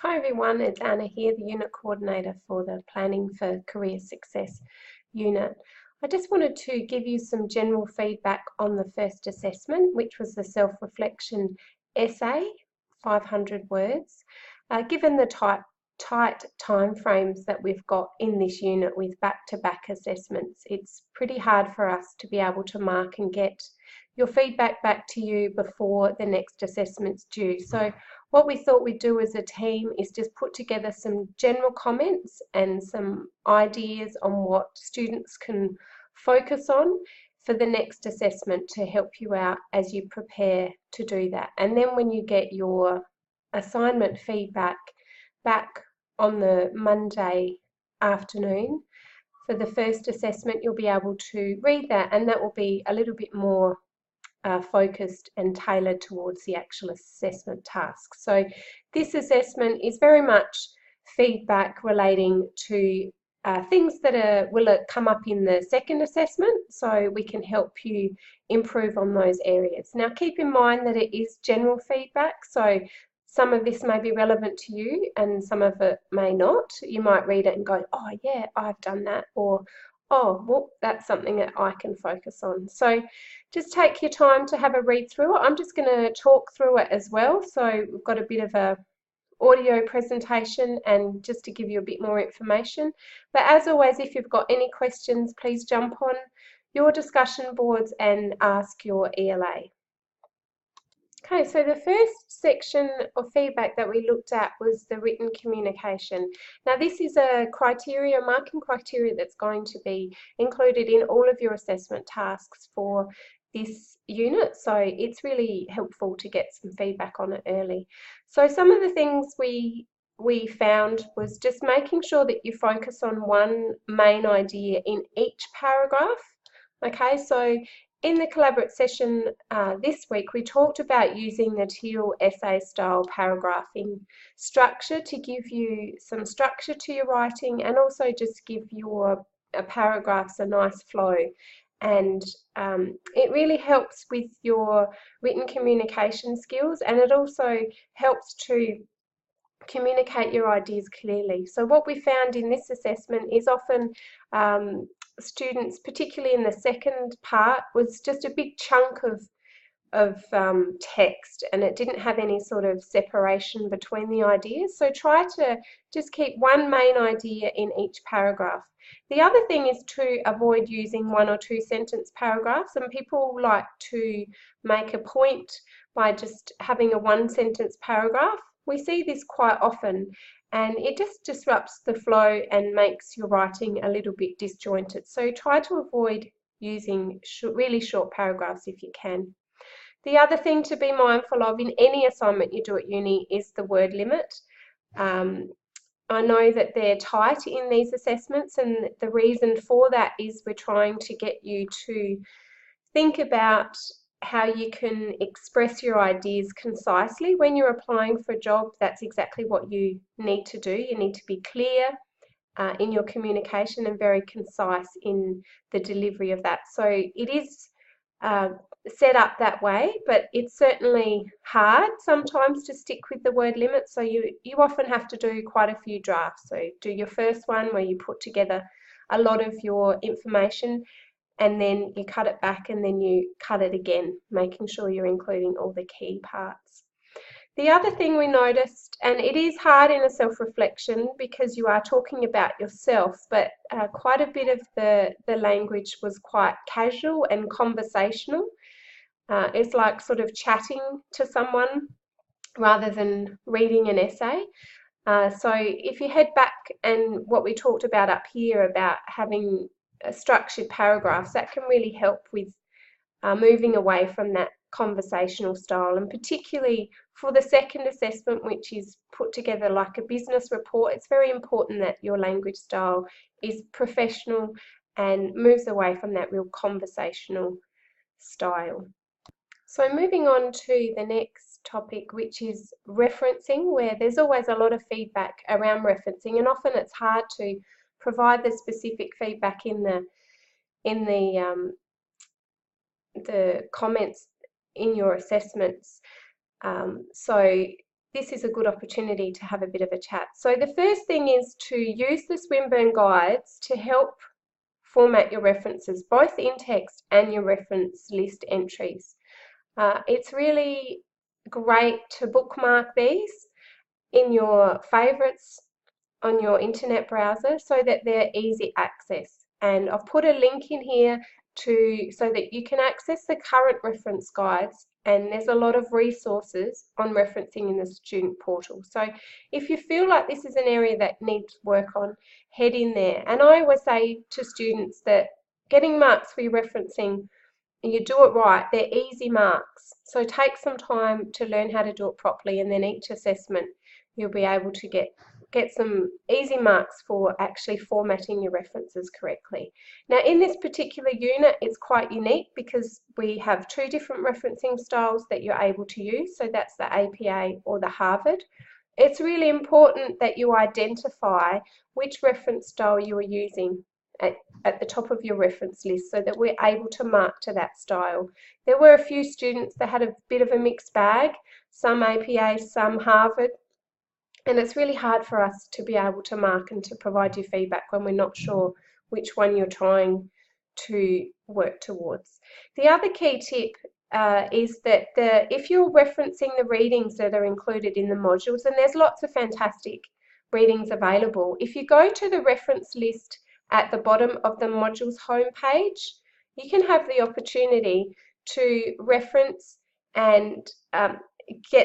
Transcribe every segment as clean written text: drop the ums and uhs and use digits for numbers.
Hi everyone, it's Anna here, the Unit Coordinator for the Planning for Career Success unit. I just wanted to give you some general feedback on the first assessment, which was the self-reflection essay, 500 words. Given the tight time frames that we've got in this unit with back-to-back assessments, it's pretty hard for us to be able to mark and get your feedback back to you before the next assessment's due. So what we thought we'd do as a team is just put together some general comments and some ideas on what students can focus on for the next assessment to help you out as you prepare to do that. And then when you get your assignment feedback back on the Monday afternoon for the first assessment, you'll be able to read that, and that will be a little bit more focused and tailored towards the actual assessment task. So this assessment is very much feedback relating to things that will come up in the second assessment, so we can help you improve on those areas. Now keep in mind that it is general feedback, so some of this may be relevant to you and some of it may not. You might read it and go, oh yeah, I've done that, or oh, well, that's something that I can focus on. So just take your time to have a read through it. I'm just going to talk through it as well. So we've got a bit of a audio presentation and just to give you a bit more information. But as always, if you've got any questions, please jump on your discussion boards and ask your ELA. Okay, so the first section of feedback that we looked at was the written communication. Now this is a marking criteria that's going to be included in all of your assessment tasks for this unit, so it's really helpful to get some feedback on it early. So some of the things we found was just making sure that you focus on one main idea in each paragraph. Okay, so in the collaborate session this week, we talked about using the Teal essay style paragraphing structure to give you some structure to your writing and also just give your paragraphs a nice flow. And it really helps with your written communication skills, and it also helps to communicate your ideas clearly. So what we found in this assessment is often students, particularly in the second part, was just a big chunk of text, and it didn't have any sort of separation between the ideas. So try to just keep one main idea in each paragraph. The other thing is to avoid using 1 or 2 sentence paragraphs, and people like to make a point by just having a 1 sentence paragraph. We see this quite often, and it just disrupts the flow and makes your writing a little bit disjointed. So try to avoid using really short paragraphs if you can. The other thing to be mindful of in any assignment you do at uni is the word limit. I know that they're tight in these assessments, and the reason for that is we're trying to get you to think about how you can express your ideas concisely. When you're applying for a job, that's exactly what you need to do. You need to be clear in your communication and very concise in the delivery of that. So it is set up that way, but it's certainly hard sometimes to stick with the word limit. So you often have to do quite a few drafts. So do your first one where you put together a lot of your information, and then you cut it back and then you cut it again, making sure you're including all the key parts. The other thing we noticed, and it is hard in a self-reflection because you are talking about yourself, but quite a bit of the language was quite casual and conversational. It's like sort of chatting to someone rather than reading an essay. So if you head back and what we talked about up here about having structured paragraphs, that can really help with moving away from that conversational style, and particularly for the second assessment, which is put together like a business report, it's very important that your language style is professional and moves away from that real conversational style. So moving on to the next topic, which is referencing, where there's always a lot of feedback around referencing, and often it's hard to provide the specific feedback in the comments in your assessments. So this is a good opportunity to have a bit of a chat. So the first thing is to use the Swinburne guides to help format your references, both in text and your reference list entries. It's really great to bookmark these in your favorites on your internet browser so that they're easy access. And I've put a link in here so that you can access the current reference guides, and there's a lot of resources on referencing in the student portal. So if you feel like this is an area that needs work on, head in there. And I always say to students that getting marks for your referencing, and you do it right, they're easy marks. So take some time to learn how to do it properly, and then each assessment you'll be able to get some easy marks for actually formatting your references correctly. Now in this particular unit, it's quite unique because we have two different referencing styles that you're able to use. So that's the APA or the Harvard. It's really important that you identify which reference style you are using at the top of your reference list so that we're able to mark to that style. There were a few students that had a bit of a mixed bag, some APA, some Harvard, and it's really hard for us to be able to mark and to provide you feedback when we're not sure which one you're trying to work towards. The other key tip is that if you're referencing the readings that are included in the modules, and there's lots of fantastic readings available, if you go to the reference list at the bottom of the modules homepage, you can have the opportunity to reference and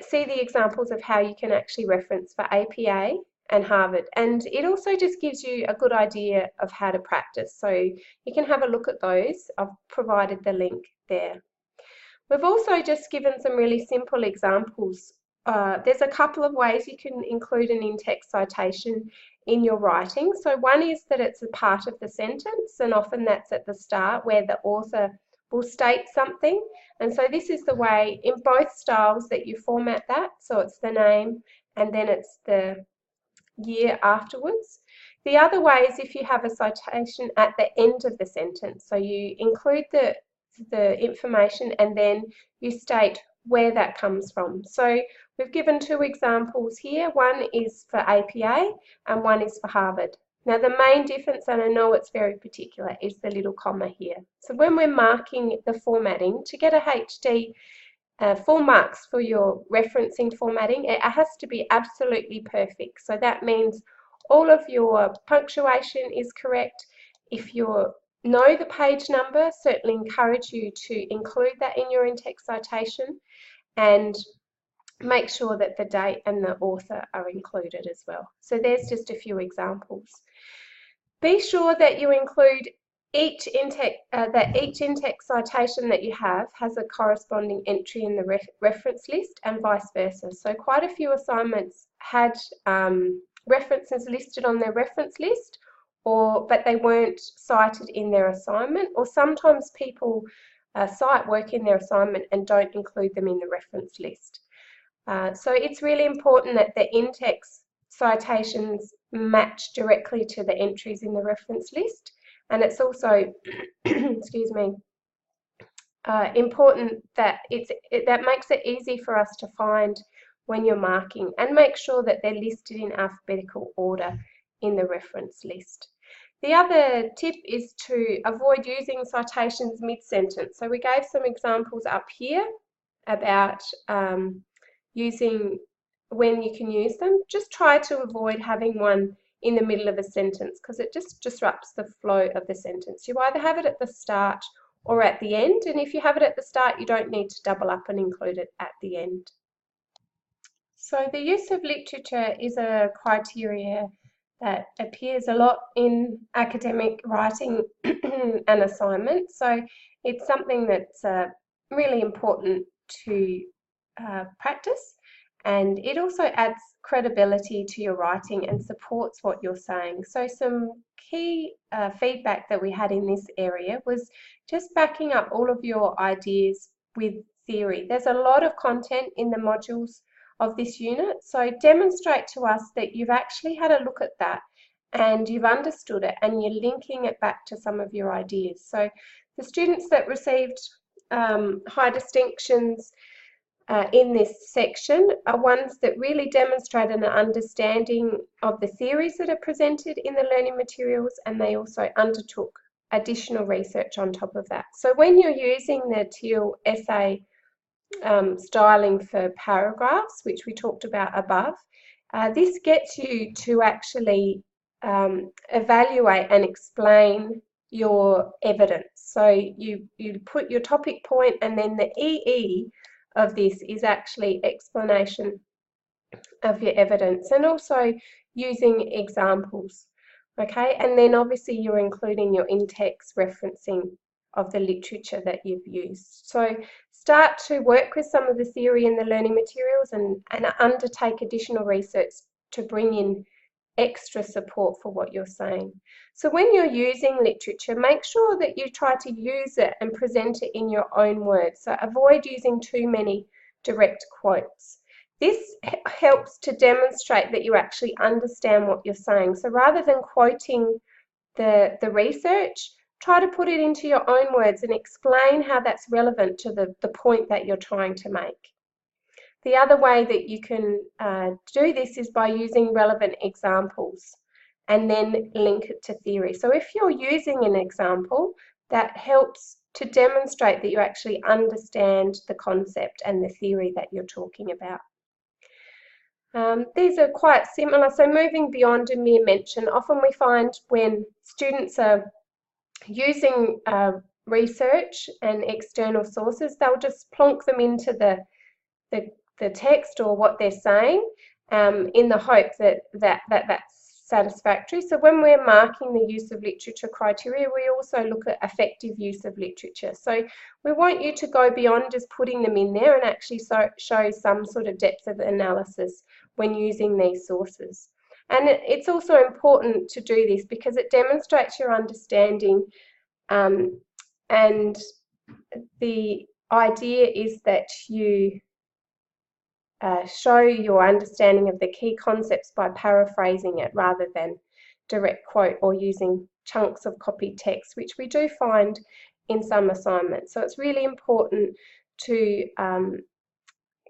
see the examples of how you can actually reference for APA and Harvard. And it also just gives you a good idea of how to practice. So you can have a look at those. I've provided the link there. We've also just given some really simple examples. There's a couple of ways you can include an in-text citation in your writing. So one is that it's a part of the sentence, and often that's at the start where the author will state something. And so this is the way in both styles that you format that. So it's the name and then it's the year afterwards. The other way is if you have a citation at the end of the sentence. So you include the information and then you state where that comes from. So we've given two examples here. One is for APA and one is for Harvard. Now the main difference, and I know it's very particular, is the little comma here. So when we're marking the formatting, to get a HD full marks for your referencing formatting, it has to be absolutely perfect. So that means all of your punctuation is correct. If you know the page number, certainly encourage you to include that in your in-text citation, and make sure that the date and the author are included as well. So there's just a few examples. Be sure that you include each in-text citation that you have has a corresponding entry in the reference list and vice versa. So quite a few assignments had references listed on their reference list, but they weren't cited in their assignment, or sometimes people cite work in their assignment and don't include them in the reference list. So it's really important that the in-text citations match directly to the entries in the reference list, and it's also excuse me, important that that makes it easy for us to find when you're marking, and make sure that they're listed in alphabetical order in the reference list. The other tip is to avoid using citations mid-sentence. So we gave some examples up here about using when you can use them. Just try to avoid having one in the middle of a sentence because it just disrupts the flow of the sentence. You either have it at the start or at the end, and if you have it at the start, you don't need to double up and include it at the end. So the use of literature is a criteria that appears a lot in academic writing and assignments. So it's something that's really important to practice, and it also adds credibility to your writing and supports what you're saying. So some key feedback that we had in this area was just backing up all of your ideas with theory. There's a lot of content in the modules of this unit, so demonstrate to us that you've actually had a look at that and you've understood it and you're linking it back to some of your ideas. So the students that received high distinctions in this section are ones that really demonstrate an understanding of the theories that are presented in the learning materials, and they also undertook additional research on top of that. So when you're using the Teal essay styling for paragraphs, which we talked about above, this gets you to actually evaluate and explain your evidence. So you put your topic point, and then the EE of this is actually explanation of your evidence, and also using examples. Okay, and then obviously you're including your in-text referencing of the literature that you've used. So start to work with some of the theory in the learning materials and undertake additional research to bring in extra support for what you're saying. So when you're using literature, make sure that you try to use it and present it in your own words. So avoid using too many direct quotes. This helps to demonstrate that you actually understand what you're saying. So rather than quoting the research, try to put it into your own words and explain how that's relevant to the point that you're trying to make. The other way that you can do this is by using relevant examples and then link it to theory. So if you're using an example, that helps to demonstrate that you actually understand the concept and the theory that you're talking about. These are quite similar. So moving beyond a mere mention, often we find when students are using research and external sources, they'll just plonk them into the text or what they're saying in the hope that that's satisfactory. So when we're marking the use of literature criteria, we also look at effective use of literature. So we want you to go beyond just putting them in there and actually show some sort of depth of analysis when using these sources. And it's also important to do this because it demonstrates your understanding, and the idea is that you show your understanding of the key concepts by paraphrasing it rather than direct quote or using chunks of copied text, which we do find in some assignments. So it's really important to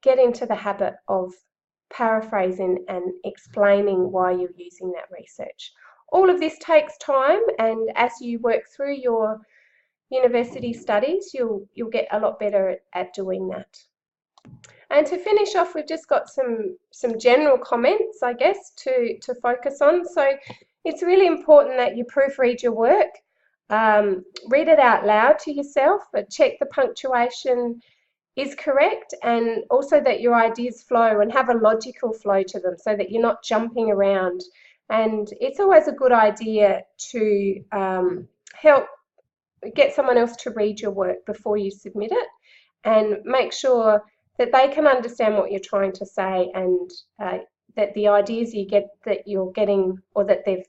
get into the habit of paraphrasing and explaining why you're using that research. All of this takes time, and as you work through your university studies, you'll get a lot better at doing that. And to finish off, we've just got some general comments, I guess, to focus on. So it's really important that you proofread your work, read it out loud to yourself, but check the punctuation is correct, and also that your ideas flow and have a logical flow to them so that you're not jumping around. And it's always a good idea to help get someone else to read your work before you submit it, and make sure that they can understand what you're trying to say, and that the ideas you're getting or that they've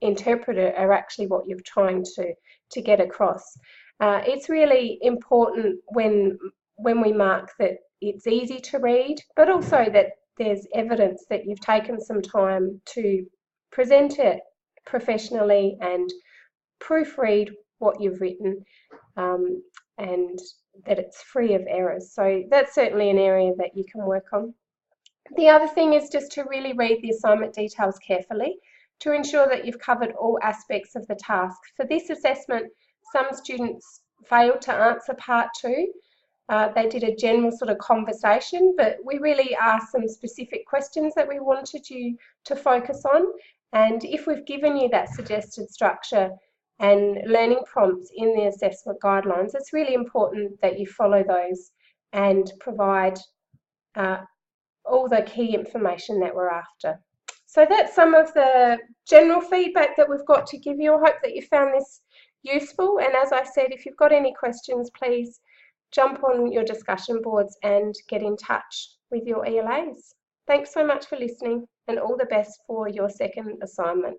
interpreted are actually what you're trying to get across. It's really important when we mark that it's easy to read, but also that there's evidence that you've taken some time to present it professionally and proofread what you've written, and that it's free of errors. So that's certainly an area that you can work on. The other thing is just to really read the assignment details carefully to ensure that you've covered all aspects of the task. For this assessment, some students failed to answer part 2. They did a general sort of conversation, but we really asked some specific questions that we wanted you to focus on. And if we've given you that suggested structure and learning prompts in the assessment guidelines, it's really important that you follow those and provide all the key information that we're after. So that's some of the general feedback that we've got to give you. I hope that you found this useful. And as I said, if you've got any questions, please jump on your discussion boards and get in touch with your ELAs. Thanks so much for listening, and all the best for your second assignment.